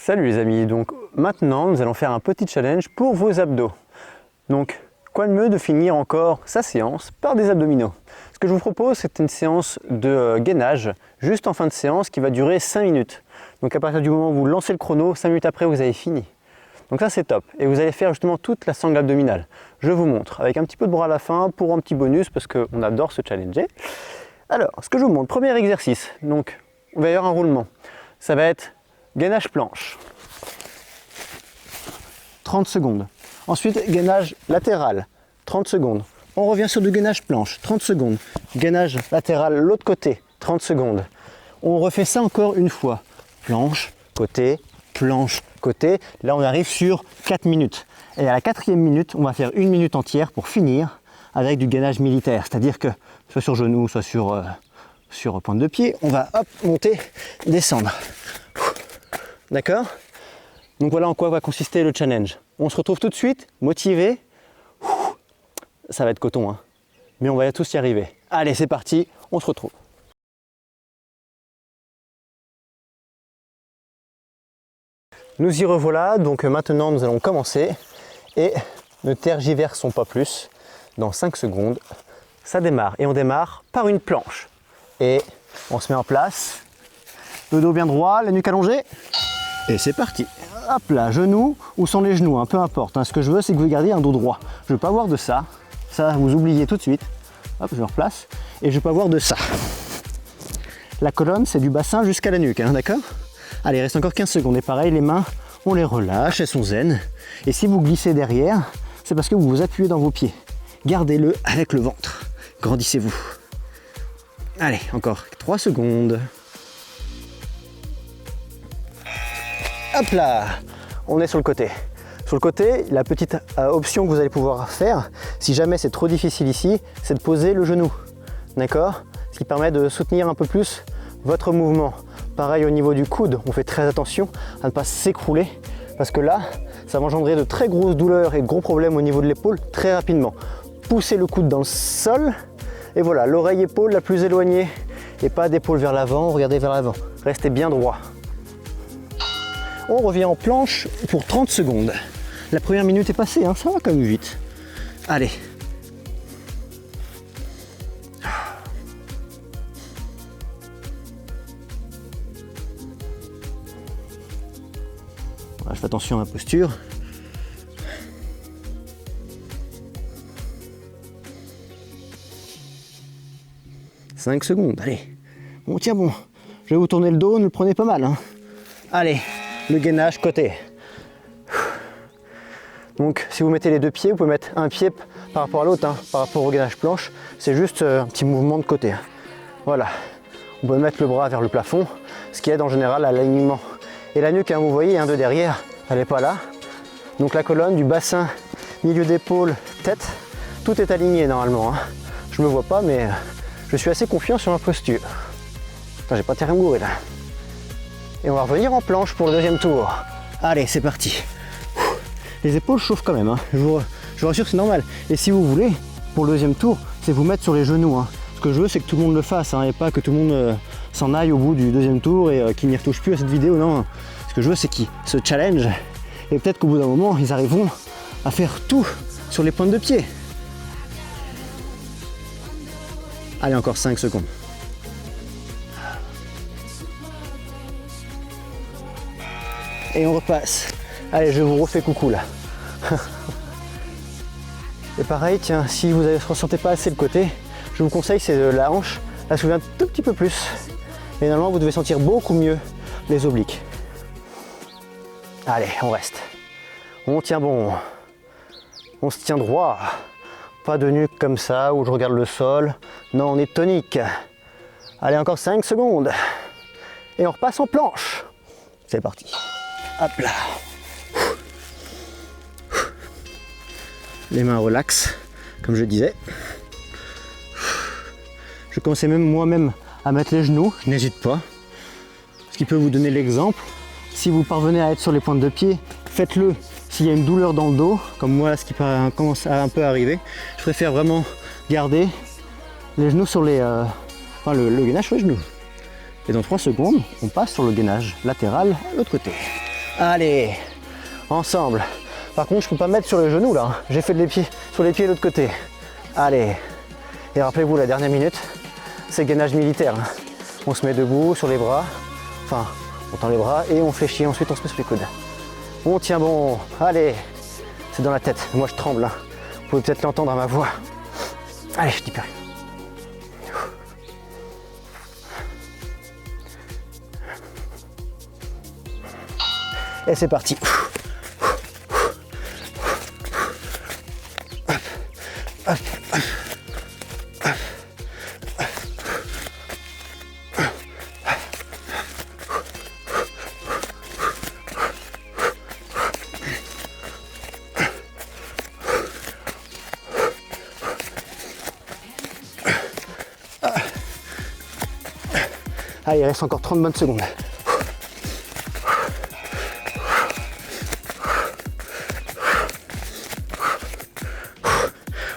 Salut les amis, donc maintenant nous allons faire un petit challenge pour vos abdos. Donc quoi de mieux de finir encore sa séance par des abdominaux. Ce que je vous propose, c'est une séance de gainage juste en fin de séance qui va durer 5 minutes. Donc à partir du moment où vous lancez le chrono, 5 minutes après vous avez fini. Donc ça c'est top, et vous allez faire justement toute la sangle abdominale. Je vous montre, avec un petit peu de bras à la fin pour un petit bonus parce qu'on adore se challenger. Alors, ce que je vous montre, premier exercice, donc on va y avoir un roulement. Ça va être gainage planche, 30 secondes. Ensuite, gainage latéral, 30 secondes. On revient sur du gainage planche, 30 secondes. Gainage latéral, l'autre côté, 30 secondes. On refait ça encore une fois. Planche, côté, planche, côté. Là, on arrive sur 4 minutes. Et à la 4e minute, on va faire 1 minute entière pour finir avec du gainage militaire. C'est-à-dire que, soit sur genou, soit sur pointe de pied, on va hop, monter, descendre. D'accord? Donc voilà en quoi va consister le challenge. On se retrouve tout de suite, motivé. Ça va être coton, hein. Mais on va tous y arriver. Allez, c'est parti, on se retrouve. Nous y revoilà, donc maintenant nous allons commencer. Et ne tergiversons pas plus. Dans 5 secondes, ça démarre. Et on démarre par une planche. Et on se met en place. Le dos bien droit, la nuque allongée. Et c'est parti. Hop là, genoux, où sont les genoux, hein, peu importe. Hein. Ce que je veux, c'est que vous gardiez un dos droit. Je ne veux pas avoir de ça. Ça, vous oubliez tout de suite. Hop, je me replace. Et je ne veux pas avoir de ça. La colonne, c'est du bassin jusqu'à la nuque, hein, d'accord? Allez, il reste encore 15 secondes. Et pareil, les mains, on les relâche, elles sont zen. Et si vous glissez derrière, c'est parce que vous vous appuyez dans vos pieds. Gardez-le avec le ventre. Grandissez-vous. Allez, encore 3 secondes. Hop là, on est sur le côté. Sur le côté, la petite option que vous allez pouvoir faire, si jamais c'est trop difficile ici, c'est de poser le genou. D'accord? Ce qui permet de soutenir un peu plus votre mouvement. Pareil au niveau du coude, on fait très attention à ne pas s'écrouler parce que là, ça va engendrer de très grosses douleurs et de gros problèmes au niveau de l'épaule très rapidement. Poussez le coude dans le sol et voilà, l'oreille épaule la plus éloignée et pas d'épaule vers l'avant, regardez vers l'avant. Restez bien droit. On revient en planche pour 30 secondes. La première minute est passée, hein, ça va quand même vite. Allez. Voilà, je fais attention à ma posture. « 5 secondes, allez. Bon, tiens bon, je vais vous tourner le dos, ne le prenez pas mal. Hein. Allez. Le gainage côté. Donc si vous mettez les deux pieds, vous pouvez mettre un pied par rapport à l'autre, hein, par rapport au gainage planche. C'est juste un petit mouvement de côté. Hein. Voilà. On peut mettre le bras vers le plafond, ce qui aide en général à l'alignement. Et la nuque, hein, vous voyez, hein, de derrière, elle n'est pas là. Donc la colonne, du bassin, milieu d'épaule, tête, tout est aligné normalement. Hein. Je ne me vois pas, mais je suis assez confiant sur ma posture. Putain, j'ai pas terre à me gourer là. Et on va revenir en planche pour le deuxième tour. Allez, c'est parti. Les épaules chauffent quand même, hein. Je vous rassure, c'est normal. Et si vous voulez, pour le deuxième tour, c'est vous mettre sur les genoux. Hein. Ce que je veux, c'est que tout le monde le fasse, hein, et pas que tout le monde s'en aille au bout du deuxième tour et qu'il n'y retouche plus à cette vidéo. Non, ce que je veux, c'est qu'ils se challenge. Et peut-être qu'au bout d'un moment, ils arriveront à faire tout sur les pointes de pied. Allez, encore 5 secondes. Et on repasse. Allez, je vous refais coucou là. Et pareil, tiens, si vous ne ressentez pas assez le côté, je vous conseille, c'est la hanche, la soulever un tout petit peu plus. Et normalement, vous devez sentir beaucoup mieux les obliques. Allez, on reste. On tient bon. On se tient droit. Pas de nuque comme ça, où je regarde le sol. Non, on est tonique. Allez, encore 5 secondes. Et on repasse en planche. C'est parti. Hop là. Les mains relaxent, comme je disais. Je commençais même moi-même à mettre les genoux, je n'hésite pas. Ce qui peut vous donner l'exemple. Si vous parvenez à être sur les pointes de pied, faites-le. S'il y a une douleur dans le dos, comme moi, ce qui commence à un peu arriver, je préfère vraiment garder les genoux sur les... le gainage sur les genoux. Et dans 3 secondes, on passe sur le gainage latéral à l'autre côté. Allez, ensemble. Par contre, je peux pas mettre sur le genou là, hein. J'ai fait sur les pieds de l'autre côté. Allez. Et rappelez-vous, la dernière minute, c'est gainage militaire, hein. On se met debout sur les bras, enfin, on tend les bras et on fléchit, ensuite on se met sur les coudes. On tient bon, allez. C'est dans la tête, moi je tremble, hein. Vous pouvez peut-être l'entendre à ma voix. Allez, je dis plus rien. Et c'est parti. Allez, il reste encore 30 bonnes secondes.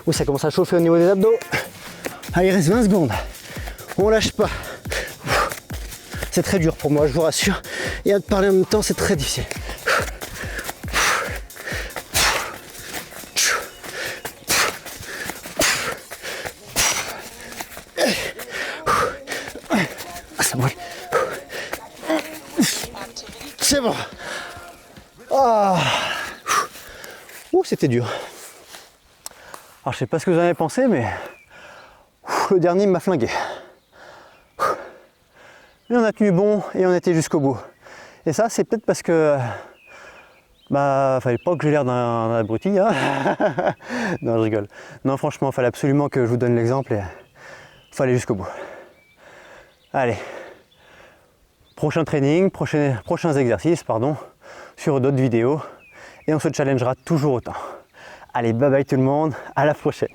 Oui, ça commence à chauffer au niveau des abdos. Allez, il reste 20 secondes. On lâche pas. C'est très dur pour moi, je vous rassure. Et à te parler en même temps, c'est très difficile. Ah, ça brûle. C'est bon. Ah. Ouh, c'était dur. Alors je sais pas ce que vous en avez pensé, mais le dernier m'a flingué. Mais on a tenu bon et on était jusqu'au bout. Et ça, c'est peut-être parce que fallait pas que j'ai l'air d'un abruti, hein. Non, je rigole. Non, franchement, il fallait absolument que je vous donne l'exemple et fallait jusqu'au bout. Allez, prochain training, prochains exercices, pardon, sur d'autres vidéos et on se challengera toujours autant. Allez, bye bye tout le monde, à la prochaine.